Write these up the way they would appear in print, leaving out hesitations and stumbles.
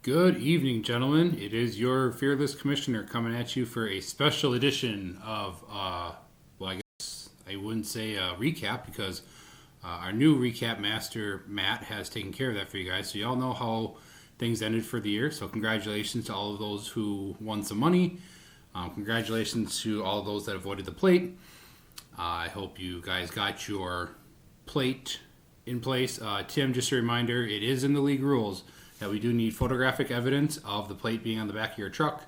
Good evening, gentlemen. It is your fearless commissioner coming at you for a special edition of, well, I guess I wouldn't say a recap because our new recap master, Matt, has taken care of that for you guys. So, y'all know how things ended for the year. So, congratulations to all of those who won some money. Congratulations to all of those that avoided the plate. I hope you guys got your plate in place. Tim, just a reminder, it is in the league rules that we do need photographic evidence of the plate being on the back of your truck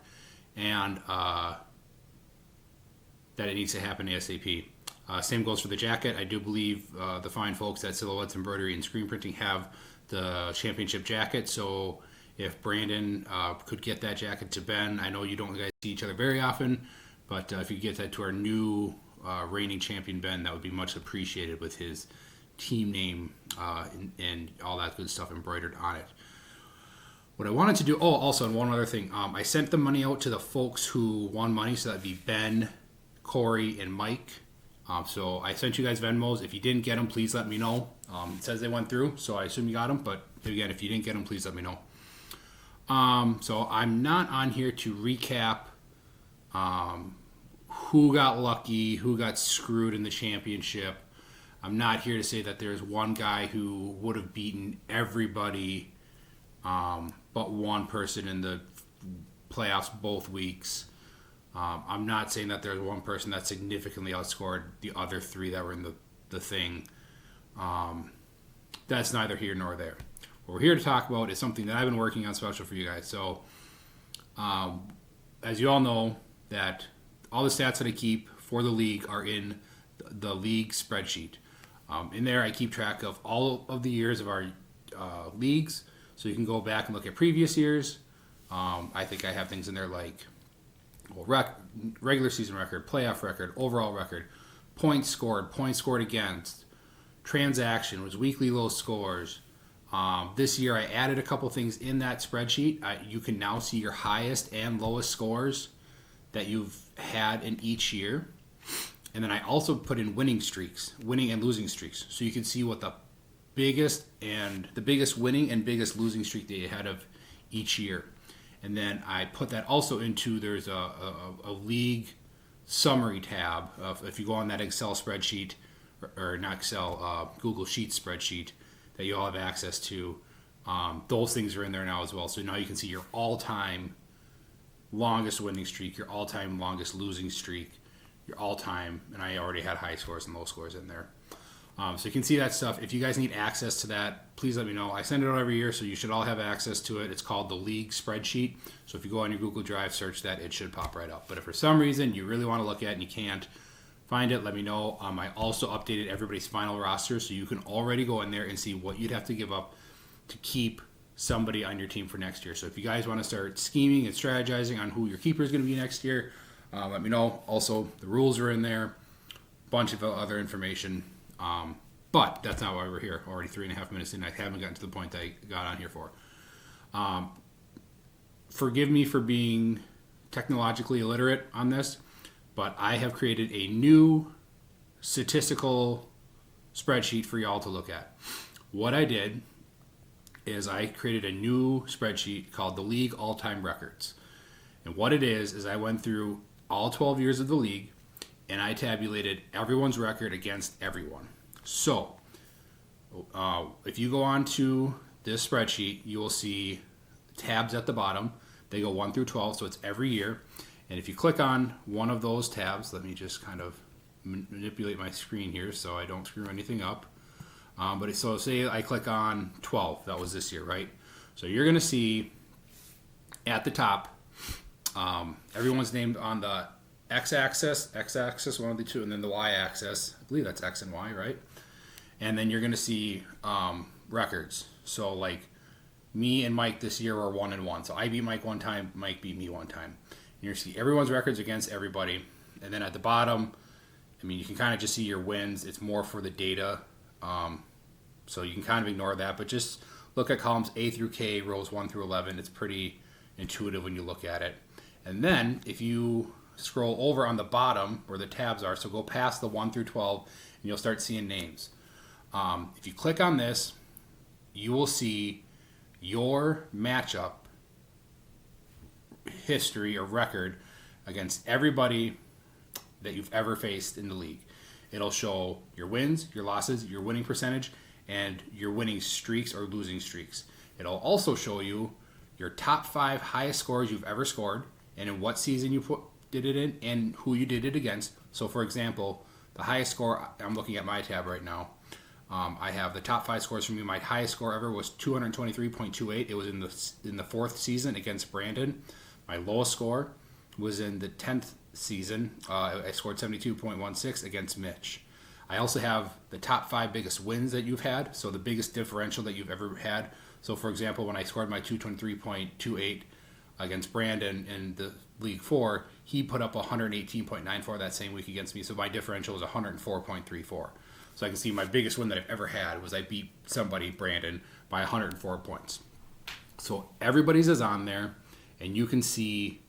and that it needs to happen ASAP. Same goes for the jacket. I do believe the fine folks at Silhouettes Embroidery and Screen Printing have the championship jacket. So if Brandon could get that jacket to Ben, I know you don't guys see each other very often, but if you could get that to our new reigning champion Ben, that would be much appreciated with his team name and all that good stuff embroidered on it. What I wanted to do, also, and one other thing, I sent the money out to the folks who won money, so that'd be Ben, Corey, and Mike. So I sent you guys Venmos. If you didn't get them, please let me know. It says they went through, so I assume you got them, but again, if you didn't get them, please let me know. So I'm not on here to recap who got lucky, who got screwed in the championship. I'm not here to say that there's one guy who would have beaten everybody but one person in the playoffs both weeks. I'm not saying that there's one person that significantly outscored the other three that were in the thing. That's neither here nor there. What we're here to talk about is something that I've been working on special for you guys. So, as you all know, that all the stats that I keep for the league are in the league spreadsheet. In there, I keep track of all of the years of our leagues. So you can go back and look at previous years. I think I have things in there like regular season record, playoff record, overall record, points scored against, transaction, was weekly low scores. This year I added a couple things in that spreadsheet. You can now see your highest and lowest scores that you've had in each year. And then I also put in winning and losing streaks. So you can see what the biggest winning and biggest losing streak that you had of each year. And then I put that also into, there's a league summary tab. If you go on that Excel spreadsheet, or not Excel, Google Sheets spreadsheet that you all have access to, those things are in there now as well. So now you can see your all-time longest winning streak, your all-time longest losing streak, your all-time, and I already had high scores and low scores in there. So you can see that stuff. If you guys need access to that, please let me know. I send it out every year, so you should all have access to it. It's called the League Spreadsheet. So if you go on your Google Drive, search that, it should pop right up. But if for some reason you really want to look at it and you can't find it, let me know. I also updated everybody's final roster, so you can already go in there and see what you'd have to give up to keep somebody on your team for next year. So if you guys want to start scheming and strategizing on who your keeper is going to be next year, let me know. Also, the rules are in there, bunch of other information. But that's not why we're here. Already 3.5 minutes in, I haven't gotten to the point that I got on here for. Forgive me for being technologically illiterate on this, but I have created a new statistical spreadsheet for y'all to look at. What I did is I created a new spreadsheet called the League All-Time Records. And what it is I went through all 12 years of the league, and I tabulated everyone's record against everyone. So, if you go on to this spreadsheet, you will see tabs at the bottom. They go 1 through 12, so it's every year. And if you click on one of those tabs, let me just kind of manipulate my screen here so I don't screw anything up. So say I click on 12, that was this year, right? So you're going to see at the top, everyone's named on the x-axis, one of the two, and then the y-axis. I believe that's x and y, right? And then you're going to see records. So like me and Mike this year are 1-1. So I beat Mike one time, Mike beat me one time. And you're going to see everyone's records against everybody. And then at the bottom, you can kind of just see your wins. It's more for the data. So you can kind of ignore that, but just look at columns A through K, rows 1 through 11. It's pretty intuitive when you look at it. And then if you scroll over on the bottom where the tabs are, so go past the 1 through 12, and you'll start seeing names. If you click on this, you will see your matchup history or record against everybody that you've ever faced in the league. It'll show your wins, your losses, your winning percentage, and your winning streaks or losing streaks. It'll also show you your top 5 highest scores you've ever scored, and in what season you did it in, and who you did it against. So, for example, the highest score, I'm looking at my tab right now. I have the top 5 scores from me. My highest score ever was 223.28. It was in the 4th season against Brandon. My lowest score was in the 10th season. I scored 72.16 against Mitch. I also have the top 5 biggest wins that you've had, so the biggest differential that you've ever had. So, for example, when I scored my 223.28 against Brandon in the League 4, he put up 118.94 that same week against me, so my differential was 104.34. So I can see my biggest win that I've ever had was I beat somebody, Brandon, by 104 points. So everybody's is on there, and you can see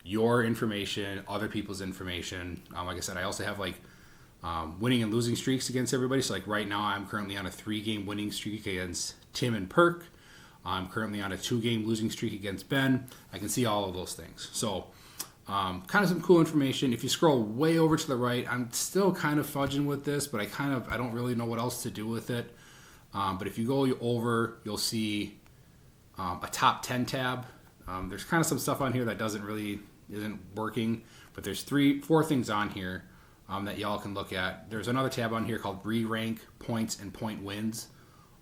your information, other people's information. Like I said, I also have winning and losing streaks against everybody. So like right now, I'm currently on a 3-game winning streak against Tim and Perk. I'm currently on a 2-game losing streak against Ben. I can see all of those things. So kind of some cool information. If you scroll way over to the right, I'm still kind of fudging with this, but I don't really know what else to do with it. But if you go over, you'll see a top 10 tab. There's kind of some stuff on here that isn't working, but there's 4 things on here that y'all can look at. There's another tab on here called re-rank points and point wins.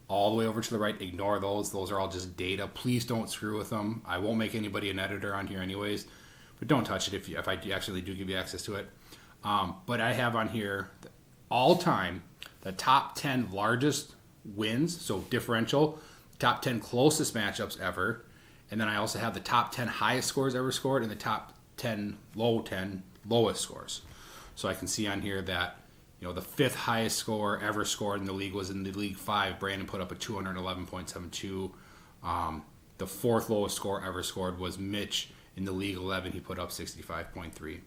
All the way over to the right, ignore those. Those are all just data. Please don't screw with them. I won't make anybody an editor on here anyways, but don't touch it if I actually do give you access to it. But I have on here all time the top 10 largest wins, so differential, top 10 closest matchups ever, and then I also have the top 10 highest scores ever scored and the top 10 lowest scores. So I can see on here that the 5th highest score ever scored in the league was in the League 5. Brandon put up a 211.72. The 4th lowest score ever scored was Mitch in the League 11. He put up 65.3.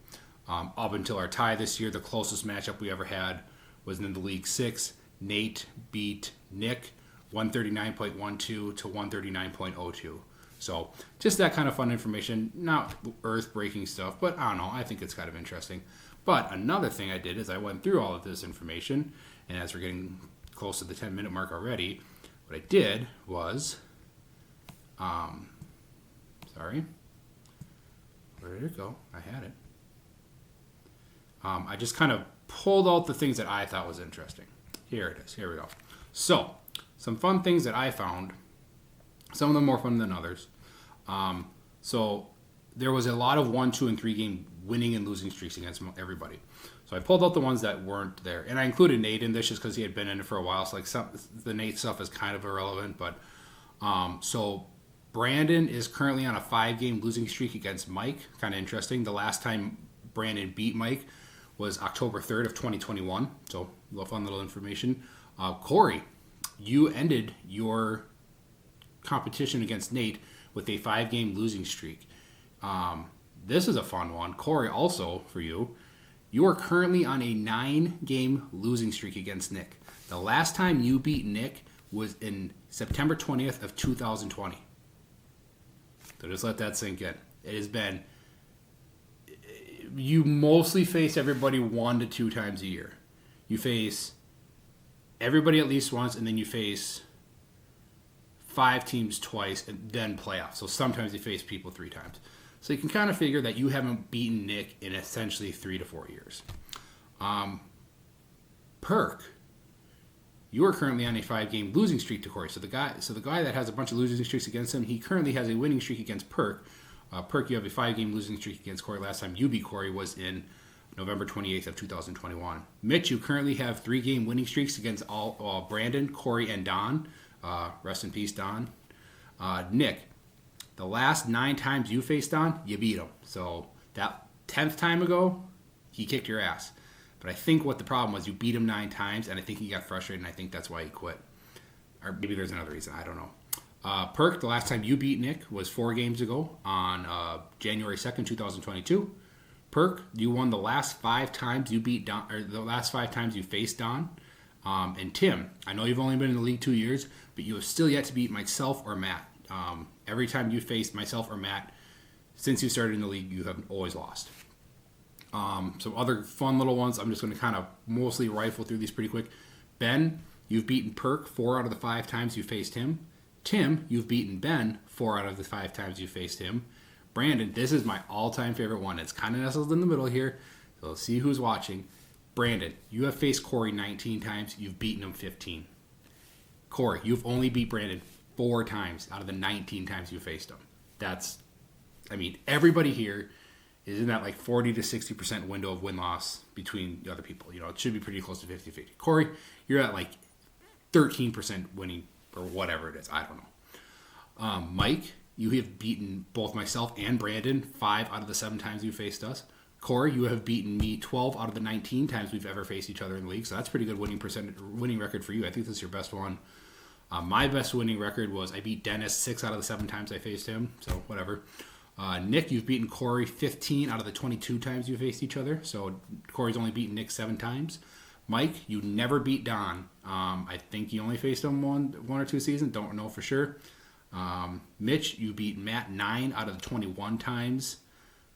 Up until our tie this year, the closest matchup we ever had was in the League 6. Nate beat Nick 139.12 to 139.02. So just that kind of fun information, not earth-breaking stuff, but I don't know, I think it's kind of interesting. But another thing I did is I went through all of this information, and as we're getting close to the 10-minute mark already, what I did was, sorry, where did it go? I had it. I just kind of pulled out the things that I thought was interesting. Here it is. Here we go. So, some fun things that I found. Some of them more fun than others. So there was a lot of 1, 2, and 3 game winning and losing streaks against everybody. So I pulled out the ones that weren't there, and I included Nate in this just because he had been in it for a while. So the Nate stuff is kind of irrelevant, but so Brandon is currently on a 5-game losing streak against Mike. Kind of interesting. The last time Brandon beat Mike was October 3rd of 2021. So a little fun little information. Corey, you ended your competition against Nate with a 5-game losing streak. This is a fun one. Corey, also for you, you are currently on a 9-game losing streak against Nick. The last time you beat Nick was in September 20th of 2020. So just let that sink in. It has been, you mostly face everybody 1 to 2 times a year. You face everybody at least once, and then you face 5 teams twice, and then playoffs. So sometimes you face people 3 times. So you can kind of figure that you haven't beaten Nick in essentially 3 to 4 years. Perk, you are currently on a 5-game losing streak to Corey. So the guy that has a bunch of losing streaks against him, he currently has a winning streak against Perk. Perk, you have a 5-game losing streak against Corey. Last time you beat Corey was in November 28th of 2021. Mitch, you currently have 3-game winning streaks against all Brandon, Corey, and Don. Rest in peace, Don. Nick, the last 9 times you faced Don, you beat him. So that 10th time ago, he kicked your ass. But I think what the problem was, you beat him 9 times, and I think he got frustrated, and I think that's why he quit. Or maybe there's another reason. I don't know. Perk, the last time you beat Nick was 4 games ago on January 2nd, 2022. Perk, you won the last 5 times you beat Don, or the last 5 times you faced Don. And Tim, I know you've only been in the league 2 years, but you have still yet to beat myself or Matt. Every time you faced myself or Matt, Since you started in the league, you have always lost. Some other fun little ones. I'm just going to kind of mostly rifle through these pretty quick. Ben, you've beaten Perk 4 out of the 5 times you faced him. Tim, you've beaten Ben 4 out of the 5 times you faced him. Brandon, this is my all-time favorite one. It's kind of nestled in the middle here, so let's see who's watching. Brandon, you have faced Corey 19 times. You've beaten him 15. Corey, you've only beat Brandon 4 times out of the 19 times you faced him. Everybody here is in that like 40 to 60% window of win-loss between the other people. It should be pretty close to 50-50. Corey, you're at like 13% winning or whatever it is. I don't know. Mike, you have beaten both myself and Brandon 5 out of the 7 times you faced us. Corey, you have beaten me 12 out of the 19 times we've ever faced each other in the league. So that's pretty good winning record for you. I think this is your best one. My best winning record was I beat Dennis 6 out of the 7 times I faced him. So whatever. Nick, you've beaten Corey 15 out of the 22 times you faced each other. So Corey's only beaten Nick 7 times. Mike, you never beat Don. I think you only faced him one or 2 seasons. Don't know for sure. Mitch, you beat Matt 9 out of the 21 times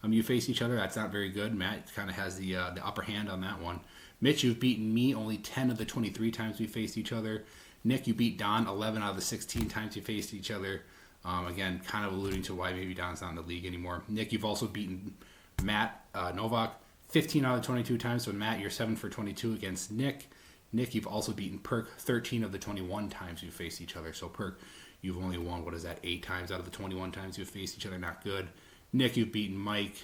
you faced each other. That's not very good. Matt kind of has the upper hand on that one. Mitch, you've beaten me only 10 of the 23 times we faced each other. Nick, you beat Don 11 out of the 16 times you faced each other. Again, kind of alluding to why maybe Don's not in the league anymore. Nick, you've also beaten Matt Novak 15 out of the 22 times. So Matt, you're 7 for 22 against Nick. Nick, you've also beaten Perk 13 of the 21 times you faced each other. So Perk, you've only won, 8 times out of the 21 times you've faced each other. Not good. Nick, you've beaten Mike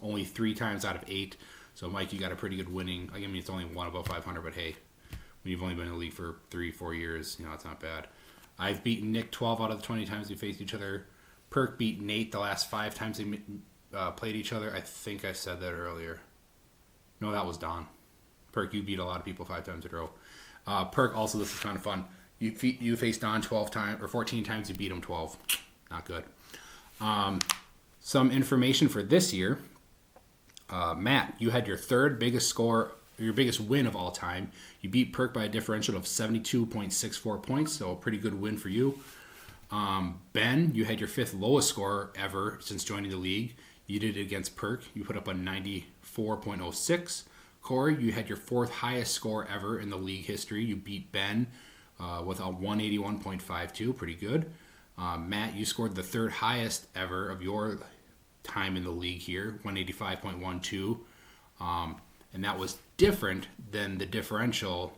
only 3 times out of 8. So Mike, you got a pretty good winning. It's only one above 500, but hey, when you've only been in the league for 3-4 years, it's not bad. I've beaten Nick 12 out of the 20 times we faced each other. Perk beat Nate the last 5 times they played each other. I think I said that earlier. No, that was Don. Perk, you beat a lot of people 5 times in a row. Perk, also, this is kind of fun. You faced Don 12 times or 14 times. You beat him 12. Not good. Some information for this year. Matt, you had your 3rd biggest score, your biggest win of all time. You beat Perk by a differential of 72.64 points, so a pretty good win for you. Ben, you had your 5th lowest score ever since joining the league. You did it against Perk. You put up a 94.06. Corey, you had your 4th highest score ever in the league history. You beat Ben with a 181.52, pretty good. Matt, you scored the 3rd highest ever of your time in the league here, 185.12. And that was different than the differential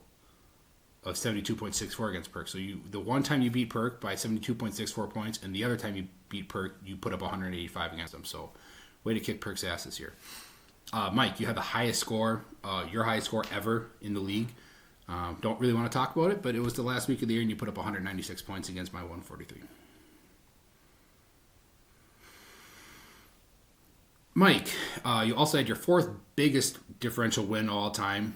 of 72.64 against Perk. So the one time you beat Perk by 72.64 points, and the other time you beat Perk, you put up 185 against them. So way to kick Perk's ass this year. Mike, you had the highest score, your highest score ever in the league. Don't really want to talk about it, but it was the last week of the year, and you put up 196 points against my 143. Mike, you also had your 4th biggest differential win of all time.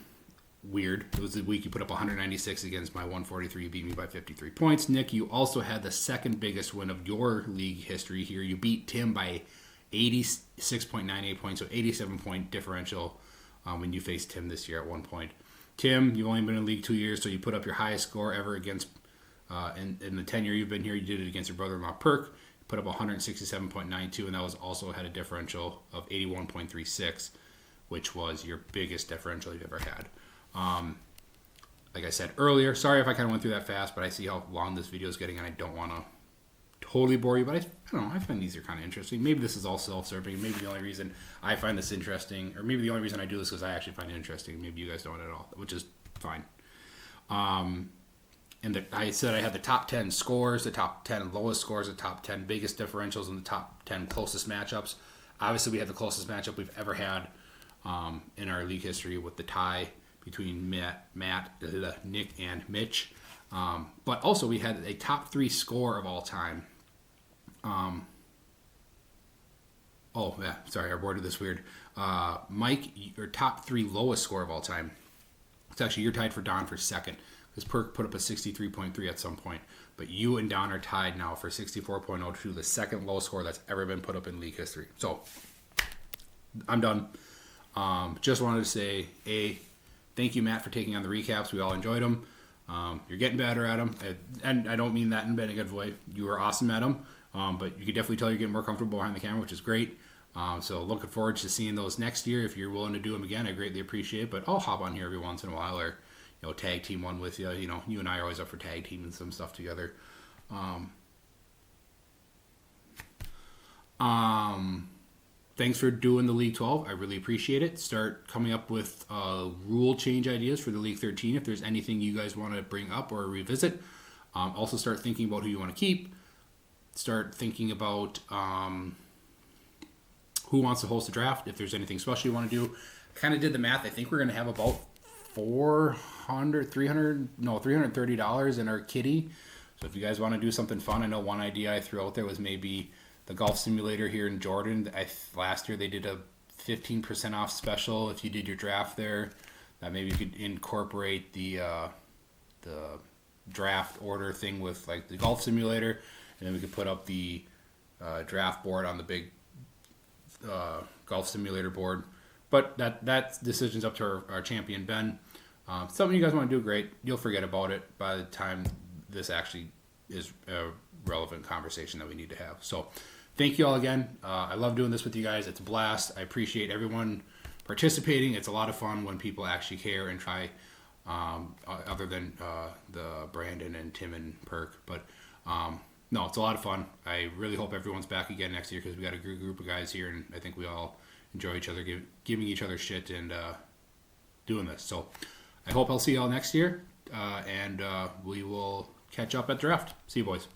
Weird. It was the week you put up 196 against my 143. You beat me by 53 points. Nick, you also had the 2nd biggest win of your league history here. You beat Tim by 86.98 points, so 87-point differential when you faced Tim this year at one point. Tim, you've only been in the league 2 years, so you put up your highest score ever against, in the 10 year you've been here, you did it against your brother-in-law Perk. Put up 167.92, and that was also had a differential of 81.36, which was your biggest differential you've ever had. Like I said earlier, sorry if I kind of went through that fast, but I see how long this video is getting, and I don't want to totally bore you, but I don't know, I find these are kind of interesting. Maybe this is all self-serving. Maybe the only reason I find this interesting, or maybe the only reason I do this is because I actually find it interesting. Maybe you guys don't at all, which is fine. And I said I had the top 10 scores, the top 10 lowest scores, the top 10 biggest differentials, and the top 10 closest matchups. Obviously, we had the closest matchup we've ever had in our league history with the tie between Nick, and Mitch. But also, we had a top 3 score of all time. Sorry, I worded this weird. Mike, your top 3 lowest score of all time. It's actually, you're tied for Don for 2nd. Because Perk put up a 63.3 at some point. But you and Don are tied now for 64.02, the 2nd lowest score that's ever been put up in league history. So, I'm done. Just wanted to say, thank you, Matt, for taking on the recaps. We all enjoyed them. You're getting better at them. And I don't mean that in a good way. You were awesome at them. But you can definitely tell you're getting more comfortable behind the camera, which is great. So looking forward to seeing those next year. If you're willing to do them again, I greatly appreciate it. But I'll hop on here every once in a while, or tag team one with you. You and I are always up for tag team and some stuff together. Thanks for doing the League 12. I really appreciate it. Start coming up with rule change ideas for the League 13 if there's anything you guys want to bring up or revisit. Also start thinking about who you want to keep. Start thinking about who wants to host the draft, if there's anything special you want to do. Kind of did the math. I think we're going to have about $330 in our kitty. So if you guys want to do something fun, I know one idea I threw out there was maybe the golf simulator here in Jordan. Last year they did a 15% off special if you did your draft there. That maybe you could incorporate the draft order thing with like the golf simulator, and then we could put up the draft board on the big golf simulator board. But that decision's up to our champion Ben. Something you guys want to do, great. You'll forget about it by the time this actually is a relevant conversation that we need to have. So thank you all again. I love doing this with you guys. It's a blast. I appreciate everyone participating. It's a lot of fun when people actually care and try, other than the Brandon and Tim and Perk. But no, it's a lot of fun. I really hope everyone's back again next year because we got a good group of guys here, and I think we all enjoy each other, giving each other shit and doing this. So I hope I'll see you all next year, and we will catch up at draft. See you, boys.